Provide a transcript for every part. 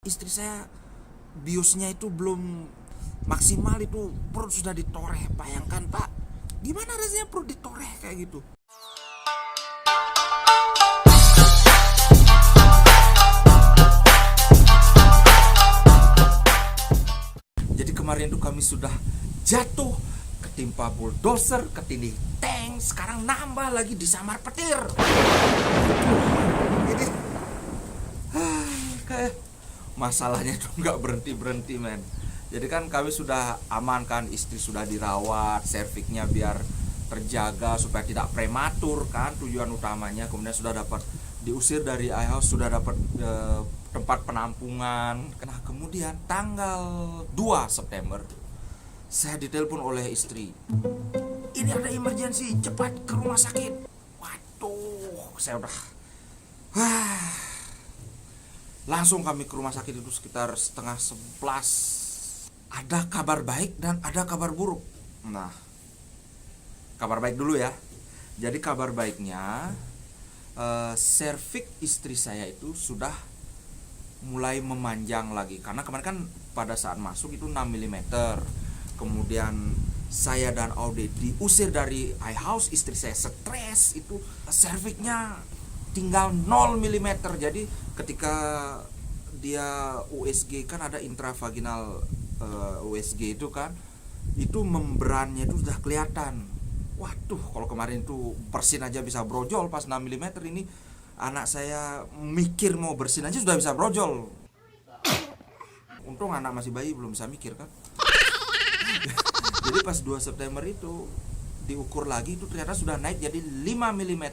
istri saya biusnya itu belum maksimal, itu perut sudah ditoreh. Bayangkan Pak, gimana rasanya perut ditoreh kayak gitu. Jadi kemarin itu kami sudah jatuh, ketimpa bulldozer, ketindih tank, sekarang nambah lagi disambar petir. Jadi kayak masalahnya itu nggak berhenti men. Jadi kan kami sudah aman kan, istri sudah dirawat, serviknya biar terjaga supaya tidak prematur kan, tujuan utamanya. Kemudian sudah dapat diusir dari iHouse, sudah dapat tempat penampungan. Nah kemudian tanggal 2 September saya ditelepon oleh istri, ini ada emergensi, cepat ke rumah sakit. Waduh, saya udah langsung kami ke rumah sakit itu sekitar setengah 11. Ada kabar baik dan ada kabar buruk. Nah, kabar baik dulu ya. Jadi kabar baiknya, serviks istri saya itu sudah mulai memanjang lagi. Karena kemarin kan pada saat masuk itu 6 mm. Kemudian saya dan Aude diusir dari iHouse, istri saya stres, itu serviksnya tinggal 0 mm. Jadi ketika dia USG kan ada intravaginal USG itu kan, itu membrannya itu sudah kelihatan. Waduh, kalau kemarin itu bersin aja bisa brojol, pas 6 mm ini anak saya mikir mau bersin aja sudah bisa brojol. Untung anak masih bayi belum bisa mikir kan. Jadi pas 2 September itu diukur lagi, itu ternyata sudah naik jadi 5 mm.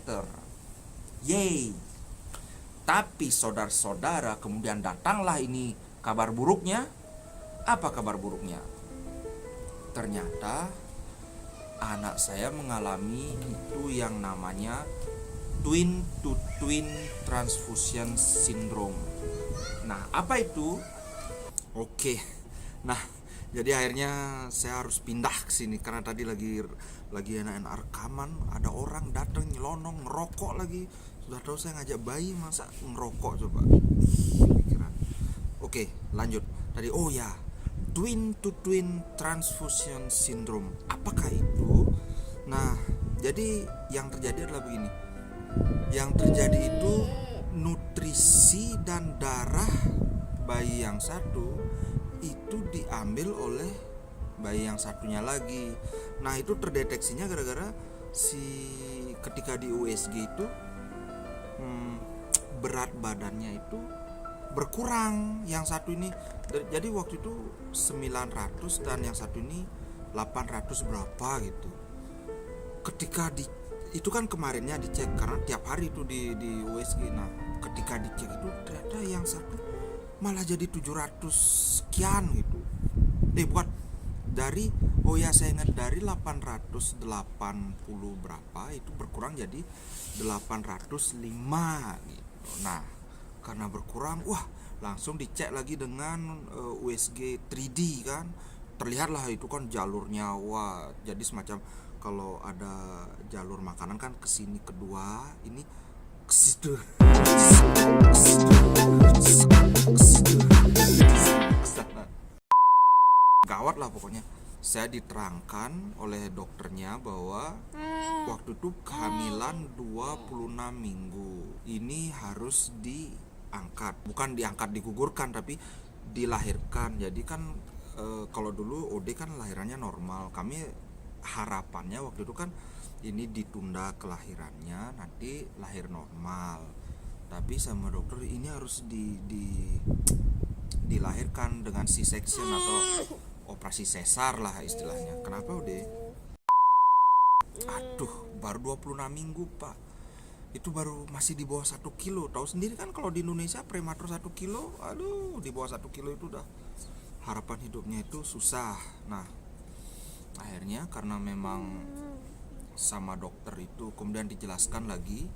Yeay. Tapi saudara-saudara, kemudian datanglah ini kabar buruknya. Apa kabar buruknya? Ternyata anak saya mengalami itu yang namanya twin to twin transfusion syndrome. Nah, apa itu? Oke. Nah, jadi akhirnya saya harus pindah ke sini karena tadi lagi enak-enak rekaman, ada orang datang nyelonong ngerokok lagi. Sudah tahu saya ngajak bayi, masa ngerokok coba. Pikiran. Oke, lanjut. Tadi twin to twin transfusion syndrome. Apakah itu? Nah, jadi yang terjadi adalah begini. Yang terjadi itu nutrisi dan darah bayi yang satu itu diambil oleh bayi yang satunya lagi. Nah, itu terdeteksinya gara-gara ketika di USG itu berat badannya itu berkurang. Yang satu ini, jadi waktu itu 900 dan yang satu ini 800 berapa gitu. Ketika itu kan kemarinnya dicek karena tiap hari itu di USG. Nah, ketika dicek itu ternyata yang satu malah jadi 700 sekian gitu. Bukan dari saya ingat dari 880 berapa itu berkurang jadi 805 gitu. Nah, karena berkurang, langsung dicek lagi dengan USG 3D kan. Terlihatlah itu kan jalurnya, jadi semacam kalau ada jalur makanan kan ke sini kedua, ini ke situ. Gawat lah pokoknya. Saya diterangkan oleh dokternya bahwa waktu itu kehamilan 26 minggu. Ini harus diangkat. Bukan diangkat digugurkan, tapi dilahirkan. Jadi kan kalau dulu OD kan lahirannya normal. Kami harapannya waktu itu kan ini ditunda kelahirannya, nanti lahir normal. Tapi sama dokter ini harus dilahirkan dengan C-section atau operasi sesar lah istilahnya. Kenapa udah? Aduh, baru 26 minggu Pak. Itu baru masih di bawah 1 kilo. Tahu sendiri kan kalau di Indonesia prematur 1 kilo, di bawah 1 kilo itu udah harapan hidupnya itu susah. Nah, akhirnya karena memang sama dokter itu kemudian dijelaskan lagi,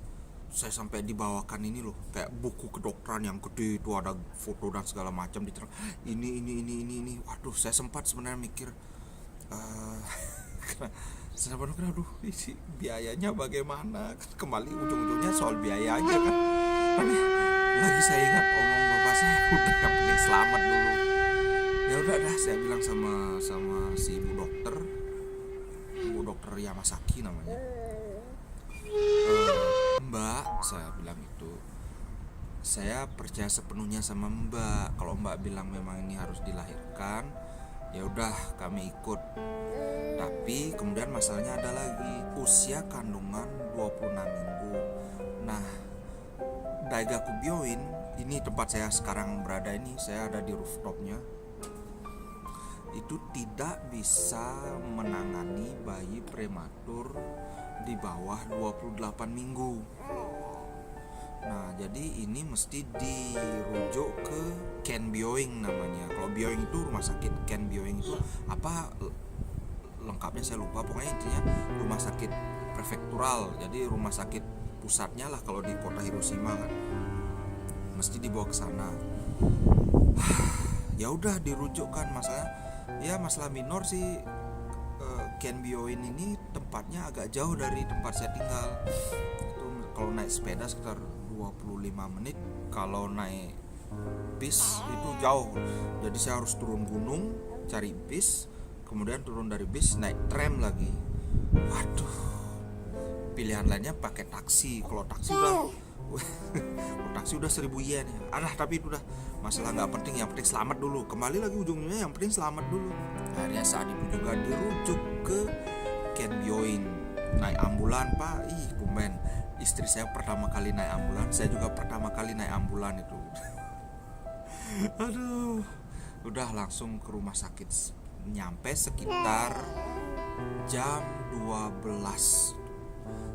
saya sampai dibawakan ini loh, kayak buku kedokteran yang gede itu, ada foto dan segala macam diterang. Ini. Waduh, saya sempat sebenarnya mikir saya aduh, isi biayanya bagaimana? Kembali ujung-ujungnya soal biaya aja kan. Tapi lagi saya ingat omong bapak saya, udah yang penting selamat dulu. Ya udah dah, saya bilang sama si ibu dokter Yamasaki namanya. Mbak, saya bilang itu, saya percaya sepenuhnya sama Mbak. Kalau Mbak bilang memang ini harus dilahirkan, ya udah kami ikut. Tapi kemudian masalahnya ada lagi, usia kandungan 26 minggu. Nah, Daigaku Byoin, ini tempat saya sekarang berada ini, saya ada di rooftopnya, itu tidak bisa menangani bayi prematur di bawah 28 minggu. Nah, jadi ini mesti dirujuk ke Ken Byoing namanya. Kalau Byoing itu rumah sakit, Ken Byoing itu apa lengkapnya saya lupa. Pokoknya intinya rumah sakit prefektural. Jadi rumah sakit pusatnya lah kalau di kota Hiroshima kan. Mesti dibawa ke sana. Ya udah dirujukkan, masalah minor sih. Ken Byoin ini tempatnya agak jauh dari tempat saya tinggal. Itu kalau naik sepeda sekitar 25 menit, kalau naik bis itu jauh. Jadi saya harus turun gunung, cari bis, kemudian turun dari bis naik tram lagi. Waduh, pilihan lainnya pakai taksi. Kalau taksi udah 1000 yen ya. Tapi itu udah masalah nggak penting, yang penting selamat dulu. Kembali lagi ujungnya yang penting selamat dulu. Akhirnya saat itu juga dirujuk ke Ken Byoin. Naik ambulan pak, tumben istri saya pertama kali naik ambulan, saya juga pertama kali naik ambulan itu. Aduh, udah langsung ke rumah sakit. Nyampe sekitar jam 12.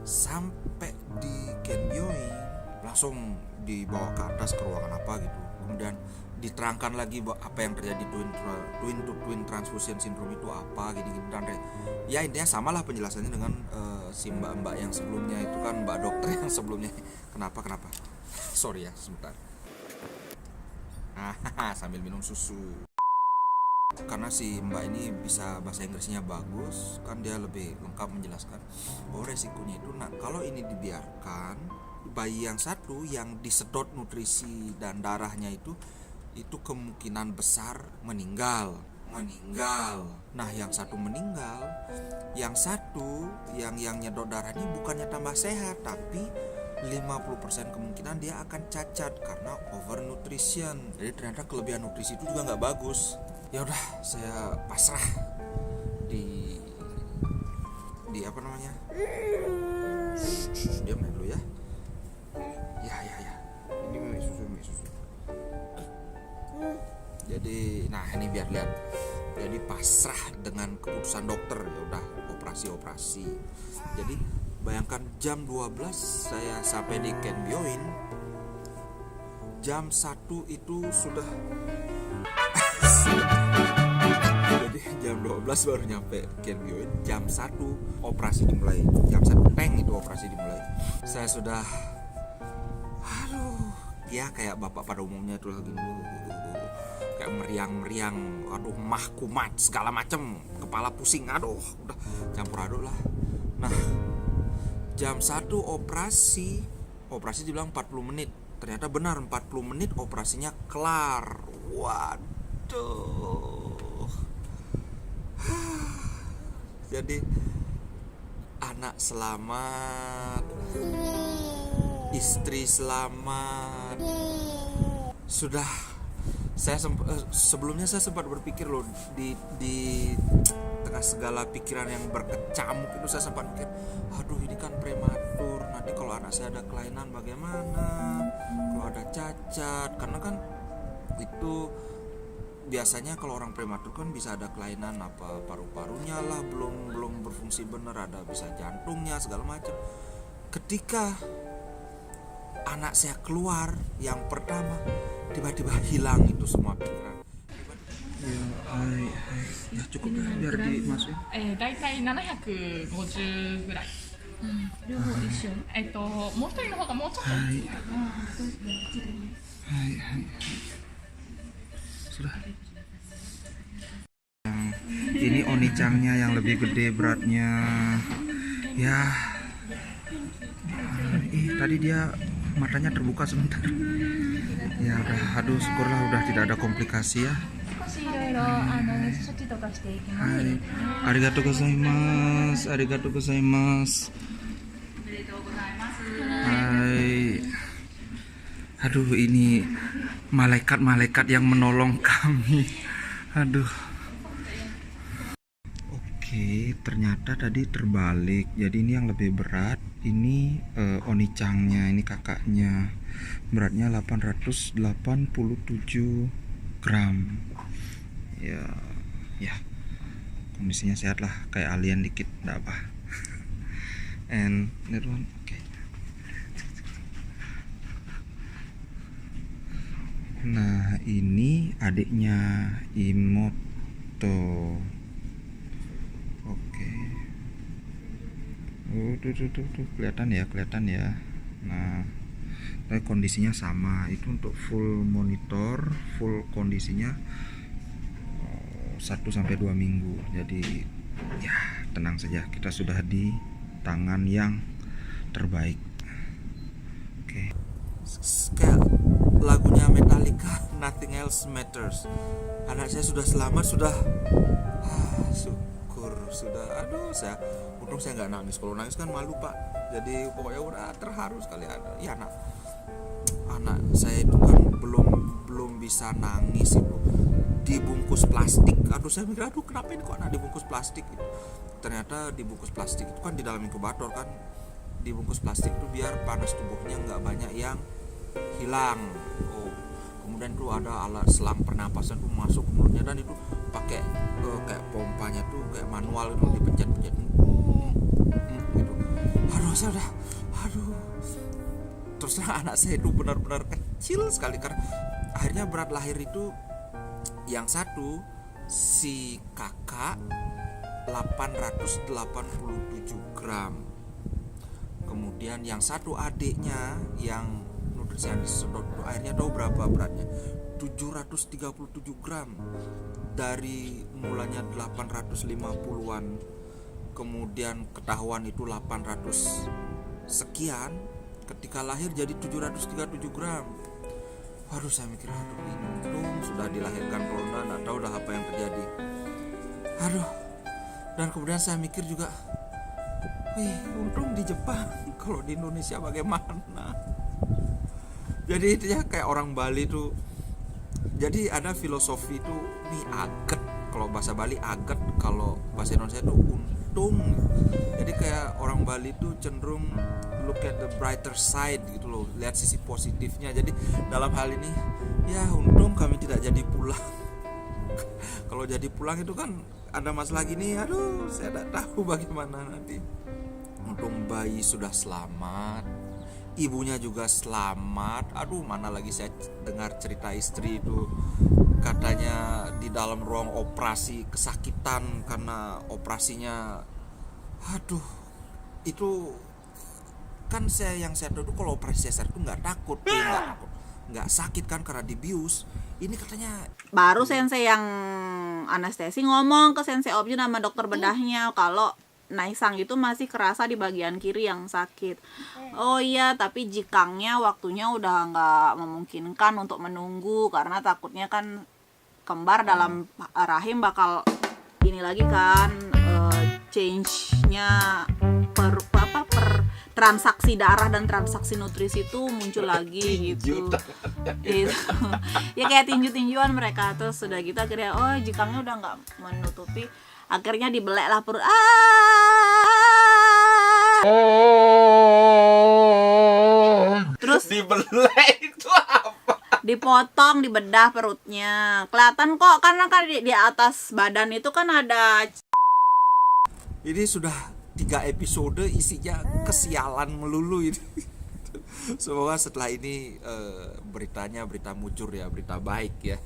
Sampai di Ken Byoin langsung dibawa ke atas ke ruangan apa gitu. Kemudian diterangkan lagi apa yang terjadi twin transfusion syndrome itu apa gini-gini, dan ya intinya samalah penjelasannya dengan si mbak yang sebelumnya itu kan, mbak dokter yang sebelumnya. Kenapa sorry ya sebentar. Sambil minum susu, karena si mbak ini bisa bahasa Inggrisnya bagus kan, dia lebih lengkap menjelaskan. Resikonya itu, kalau ini dibiarkan, bayi yang satu yang disedot nutrisi dan darahnya itu kemungkinan besar meninggal. Nah, yang satu meninggal, yang satu yang nyedot darah ini bukannya tambah sehat, tapi 50% kemungkinan dia akan cacat karena overnutrition. Jadi ternyata kelebihan nutrisi itu juga nggak bagus. Ya udah, saya pasrah di apa namanya? Diam dulu ya. Ya. Ini minum susu. Jadi, ini biar lihat. Jadi pasrah dengan keputusan dokter, ya udah operasi. Jadi bayangkan jam 12 saya sampai di Ken Byoin. Jam 1 itu sudah jadi jam 12 baru nyampe Ken Byoin. Jam 1 operasi dimulai. Jam 1 itu operasi dimulai. Saya sudah ya kayak bapak pada umumnya itu lagi kayak meriang, mah kumat segala macem, kepala pusing, udah campur aduk lah. Nah, jam 1 operasi dibilang 40 menit, ternyata benar 40 menit operasinya kelar. Waduh. Jadi anak selamat, istri selamat. Sudah, sebelumnya saya sempat berpikir loh, di tengah segala pikiran yang berkecamuk itu saya sempat mikir, ini kan prematur, nanti kalau anak saya ada kelainan bagaimana, kalau ada cacat, karena kan itu biasanya kalau orang prematur kan bisa ada kelainan, apa paru-parunya lah belum berfungsi benar, ada bisa jantungnya segala macam. Ketika anak saya keluar yang pertama, tiba-tiba hilang itu semua pikiran. Ya cukup biar dimasukin. だいたい750ぐらい。両方一緒。もう一人の方がもうちょっと。Sudah. Ini onicangnya yang lebih gede beratnya. Ya. Tadi dia matanya terbuka sebentar. Ya udah, aduh syukurlah udah tidak ada komplikasi ya. 少しいろいろ水処置とかしていきます。Hai, arigatou gozaimasu, arigatou gozaimasu. Hai. Aduh, ini malaikat-malaikat yang menolong kami. Aduh. Oke, ternyata tadi terbalik. Jadi ini yang lebih berat. Ini Onicangnya, ini kakaknya. Beratnya 887 gram. Ya. Kondisinya sehat lah, kayak alien dikit, enggak apa. And that one, oke. Nah, ini adiknya Imoto. Oke. Tuh, kelihatan ya. Nah, kondisinya sama. Itu untuk full monitor, full kondisinya 1-2 minggu. Jadi ya tenang saja, kita sudah di tangan yang terbaik. Oke. Kayak lagunya Metallica, Nothing Else Matters. Anak saya sudah selamat, sudah syukur, sudah. Aduh, untung saya nggak nangis. Kalau nangis kan malu pak. Jadi pokoknya udah terharu sekali. Ya anak saya itu kan belum bisa nangis itu, dibungkus plastik. Aduh, saya mikir, aduh kenapa ini kok anak dibungkus plastik gitu. Ternyata dibungkus plastik itu kan di dalam inkubator kan, dibungkus plastik itu biar panas tubuhnya nggak banyak yang hilang. Kemudian tuh ada alat selang pernapasan tuh masuk ke mulutnya, dan itu pakai kayak pompanya tuh kayak manual itu, dipencet-pencet gitu. Terus anak saya itu benar-benar kecil sekali, karena akhirnya berat lahir itu yang satu si kakak 887 gram. Kemudian yang satu adiknya yang nutrisionis akhirnya tahu berapa beratnya, 737 gram. Dari mulanya 850-an, kemudian ketahuan itu 800 sekian, ketika lahir jadi 737 gram. Waduh, saya mikir, aduh ini untung sudah dilahirkan corona, nggak tahu dah apa yang terjadi. Aduh. Dan kemudian saya mikir juga, untung di Jepang, kalau di Indonesia bagaimana? Jadi itu ya kayak orang Bali tuh. Jadi ada filosofi tuh, nih aget, kalau bahasa Bali aget, kalau bahasa Indonesia tuh untung. Jadi kayak orang Bali tuh cenderung look at the brighter side gitu loh, lihat sisi positifnya. Jadi dalam hal ini ya untung kami tidak jadi pulang. Kalau jadi pulang itu kan ada masalah gini, aduh saya tidak tahu bagaimana nanti. Untung bayi sudah selamat, ibunya juga selamat. Aduh, mana lagi saya dengar cerita istri itu, katanya di dalam ruang operasi kesakitan karena operasinya. Aduh, itu kan saya tahu kalau operasi sesar itu nggak takut, nggak sakit kan karena dibius. Ini katanya baru sensei yang anestesi ngomong ke sensei Objun sama dokter bedahnya kalau Naisang itu masih kerasa di bagian kiri yang sakit. Oh iya, tapi jikangnya waktunya udah nggak memungkinkan untuk menunggu karena takutnya kan kembar dalam rahim bakal ini lagi kan, change-nya per transaksi darah dan transaksi nutrisi itu muncul lagi gitu. Ya kayak tinju-tinjuan mereka. Terus sudah gitu akhirnya jikangnya udah nggak menutupi, akhirnya dibelek lah perut. Terus dibelek itu apa? Dipotong, dibedah perutnya. Kelihatan kok karena kan di atas badan itu kan ada. Ini sudah 3 episode isinya kesialan melulu ini. Semoga setelah ini beritanya berita mujur ya, berita baik ya.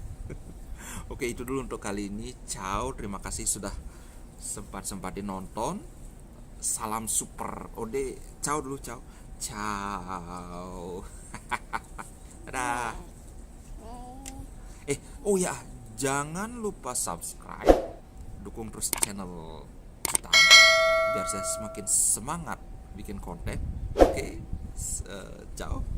Oke, itu dulu untuk kali ini. Ciao, terima kasih sudah sempat-sempatin nonton. Salam super Ode. Ciao dulu, ciao. Ciao. Dadah. Oh ya, jangan lupa subscribe, dukung terus channel kita biar saya semakin semangat bikin konten. Oke, ciao.